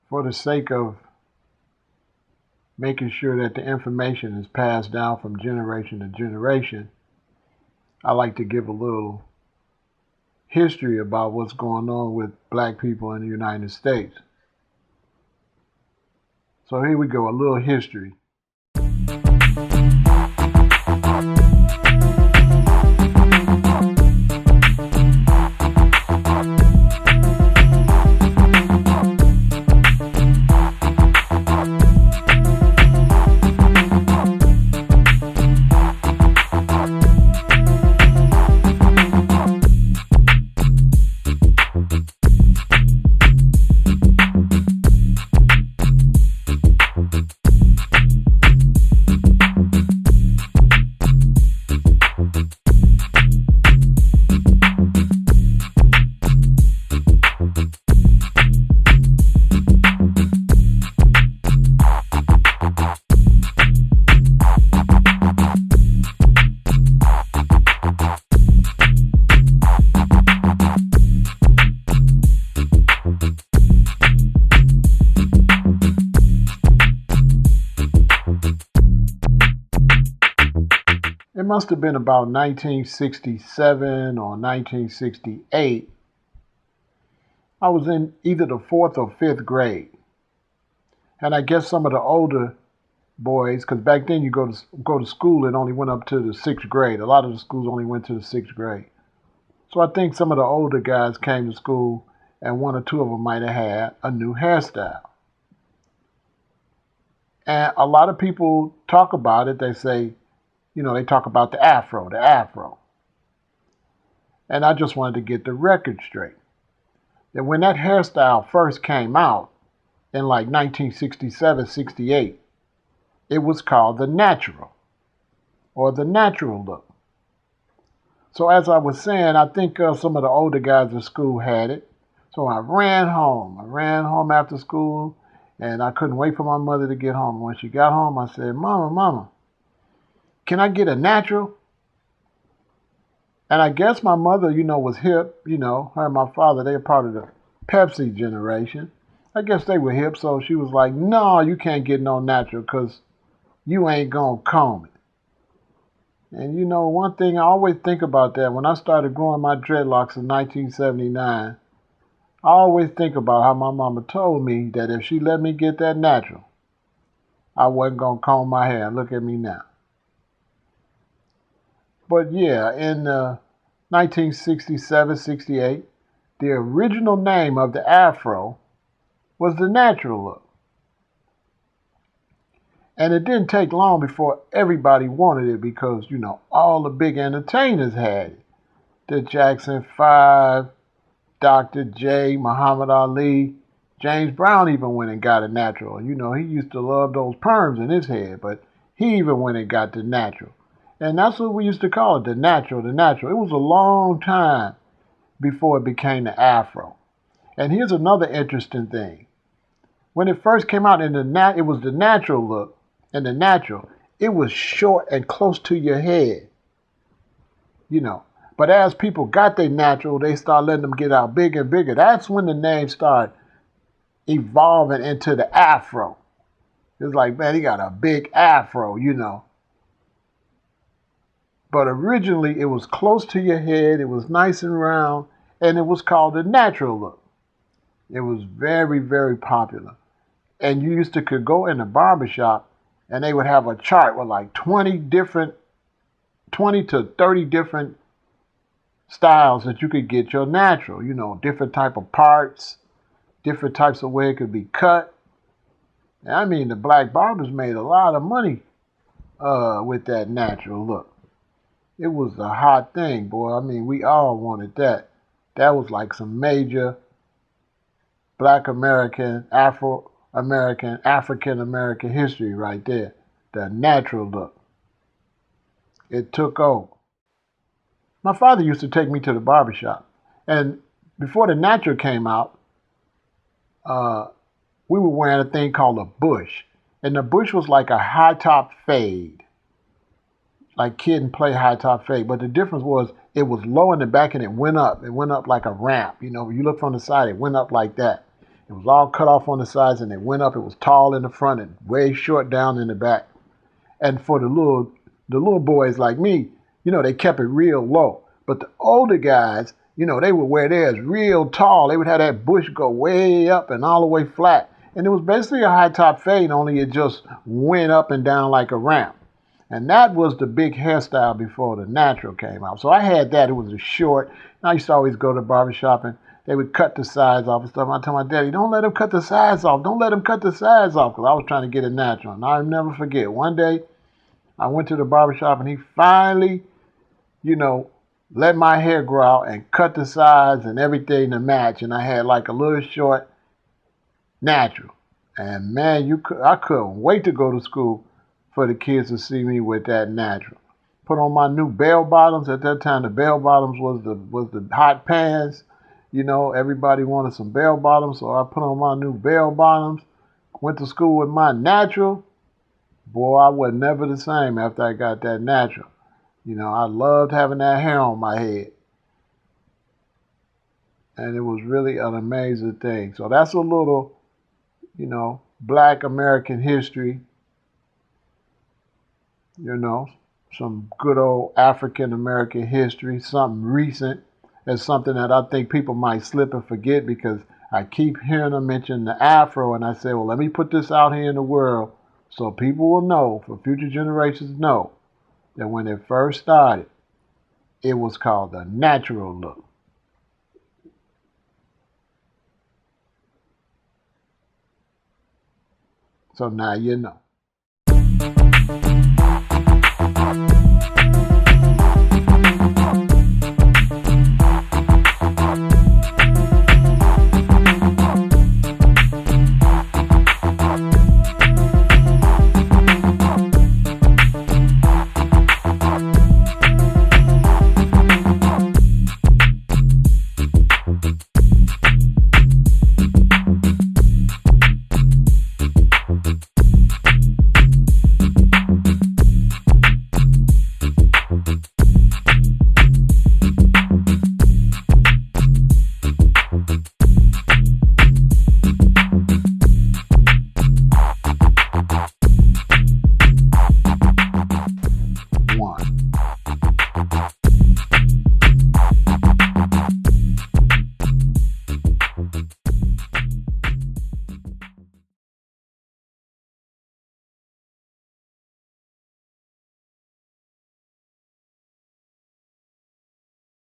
for the sake of making sure that the information is passed down from generation to generation, I like to give a little history about what's going on with black people in the United States. So here we go, a little history. It must have been about 1967 or 1968. I was in either the 4th or 5th grade. And I guess some of the older boys, because back then you go to school, it only went up to the 6th grade. A lot of the schools only went to the 6th grade. So I think some of the older guys came to school and one or two of them might have had a new hairstyle. And a lot of people talk about it. They say, they talk about the afro. And I just wanted to get the record straight. That when that hairstyle first came out in like 1967, 68, it was called the natural or the natural look. So as I was saying, I think some of the older guys in school had it. So I ran home. I ran home after school and I couldn't wait for my mother to get home. When she got home, I said, Mama, can I get a natural? And I guess my mother, was hip, her and my father, they were part of the Pepsi generation. I guess they were hip, so she was like, no, you can't get no natural because you ain't going to comb it. And one thing I always think about that, when I started growing my dreadlocks in 1979, I always think about how my mama told me that if she let me get that natural, I wasn't going to comb my hair. Look at me now. But yeah, in 1967, 68, the original name of the afro was the natural look. And it didn't take long before everybody wanted it because, all the big entertainers had it. The Jackson 5, Dr. J, Muhammad Ali, James Brown even went and got a natural. He used to love those perms in his head, but he even went and got the natural. And that's what we used to call it, the natural. It was a long time before it became the afro. And here's another interesting thing. When it first came out, it was the natural look. And the natural, it was short and close to your head. But as people got their natural, they started letting them get out bigger and bigger. That's when the name started evolving into the afro. It's like, man, he got a big afro, But originally, it was close to your head, it was nice and round, and it was called the natural look. It was very, very popular. And you could go in a barbershop, and they would have a chart with like 20 to 30 different styles that you could get your natural. Different type of parts, different types of way it could be cut. And I mean, the black barbers made a lot of money with that natural look. It was a hot thing, boy. I mean, we all wanted that. That was like some major Black American, African American history right there. The natural look. It took over. My father used to take me to the barbershop. And before the natural came out, we were wearing a thing called a bush. And the bush was like a high top fade. Like Kid and Play high top fade. But the difference was it was low in the back and it went up. It went up like a ramp. You know, you look from the side, it went up like that. It was all cut off on the sides and it went up. It was tall in the front and way short down in the back. And for the little boys like me, they kept it real low. But the older guys, they would wear theirs real tall. They would have that bush go way up and all the way flat. And it was basically a high top fade, only it just went up and down like a ramp. And that was the big hairstyle before the natural came out. So I had that. It was a short. And I used to always go to the barbershop and they would cut the sides off and stuff. I told my daddy, don't let them cut the sides off. Don't let them cut the sides off, because I was trying to get it natural. And I'll never forget, one day I went to the barbershop and he finally, let my hair grow out and cut the sides and everything to match. And I had like a little short natural. And man, I couldn't wait to go to school for the kids to see me with that natural. Put on my new bell bottoms. At that time, the bell bottoms was the hot pants. Everybody wanted some bell bottoms, so I put on my new bell bottoms. Went to school with my natural. Boy, I was never the same after I got that natural. I loved having that hair on my head. And it was really an amazing thing. So that's a little, Black American history. Some good old African American history, something recent. As something that I think people might slip and forget, because I keep hearing them mention the Afro, and I say, well, let me put this out here in the world so people will know, for future generations to know, that when it first started, it was called the natural look. So now you know.